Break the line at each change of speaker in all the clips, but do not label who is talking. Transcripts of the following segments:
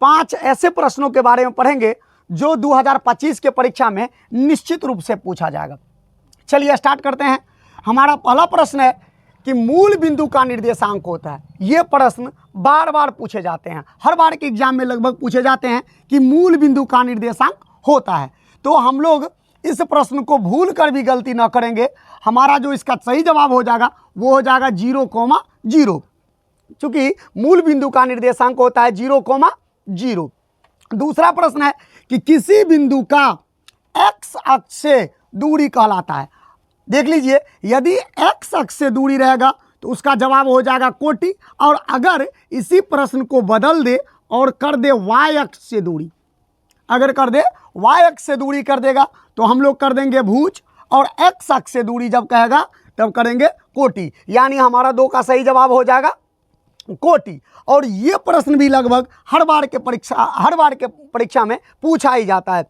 5 ऐसे प्रश्नों के बारे में पढ़ेंगे जो 2025 के परीक्षा में निश्चित रूप से पूछा जाएगा। चलिए स्टार्ट करते हैं। हमारा पहला प्रश्न है कि मूल बिंदु का निर्देशांक होता है। ये प्रश्न बार बार पूछे जाते हैं, हर बार के एग्जाम में लगभग पूछे जाते हैं कि मूल बिंदु का निर्देशांक होता है। तो हम लोग इस प्रश्न को भूल कर भी गलती न करेंगे। हमारा जो इसका सही जवाब हो जाएगा वो हो जाएगा 0,0, चूंकि मूल बिंदु का निर्देशांक होता है 0,0। दूसरा प्रश्न है कि किसी बिंदु का x अक्ष से दूरी कहलाता है। देख लीजिए, यदि x अक्ष से दूरी रहेगा तो उसका जवाब हो जाएगा कोटि, और अगर इसी प्रश्न को बदल दे और कर दे y अक्ष से दूरी, अगर कर दे y अक्ष से दूरी कर देगा तो हम लोग कर देंगे भुज, और x अक्ष से दूरी जब कहेगा तब करेंगे कोटि, यानी हमारा 2 का सही जवाब हो जाएगा कोटि। और ये प्रश्न भी लगभग हर बार के परीक्षा में पूछा ही जाता है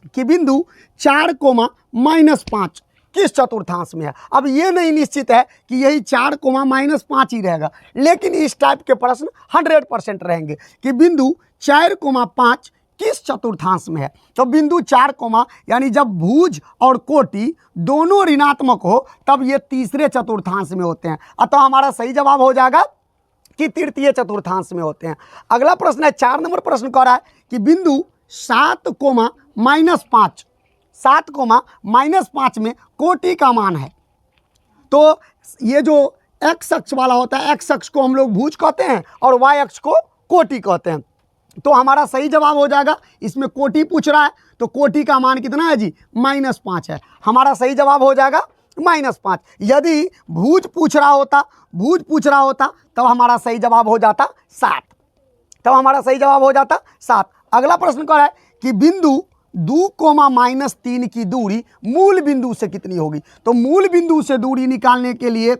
कि बिंदु 4,-5 किस चतुर्थांश में है। अब ये नहीं निश्चित है कि यही 4,-5 ही रहेगा, लेकिन इस टाइप के प्रश्न 100% रहेंगे कि बिंदु 4,5 किस चतुर्थांश में है। तो बिंदु 4, यानी जब भुज और कोटि दोनों ऋणात्मक हो तब ये तीसरे चतुर्थांश में होते हैं। अतः हमारा सही जवाब हो जाएगा कि तृतीय चतुर्थांश में होते हैं। अगला प्रश्न है, 4 नंबर प्रश्न कह रहा है कि बिंदु 7,-5 में कोटि का मान है। तो ये जो x अक्ष वाला होता है, x अक्ष को हम लोग भुज कहते हैं और y अक्ष को कोटि कहते हैं। तो हमारा सही जवाब हो जाएगा, इसमें कोटि पूछ रहा है तो कोटि का मान कितना है जी, -5 है। हमारा सही जवाब हो जाएगा -5। यदि भुज पूछ रहा होता तब हमारा सही जवाब हो जाता 7। अगला प्रश्न कह रहा है कि बिंदु 2, -3 की दूरी मूल बिंदु से कितनी होगी। तो मूल बिंदु से दूरी निकालने के लिए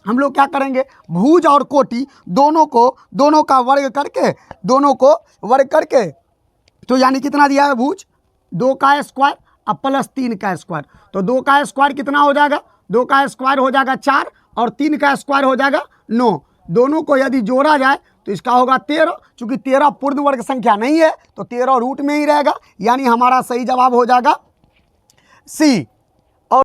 हम लोग क्या करेंगे, भुज और कोटि दोनों का वर्ग करके तो यानी कितना दिया है, भुज 2 का स्क्वायर अब प्लस 3 का स्क्वायर, तो 2 का स्क्वायर कितना हो जाएगा, 2 का स्क्वायर हो जाएगा 4 और 3 का स्क्वायर हो जाएगा 9। दोनों को यदि जोड़ा जाए तो इसका होगा 13। चूंकि 13 पूर्ण वर्ग संख्या नहीं है तो 13 रूट में ही रहेगा, यानी हमारा सही जवाब हो जाएगा सी।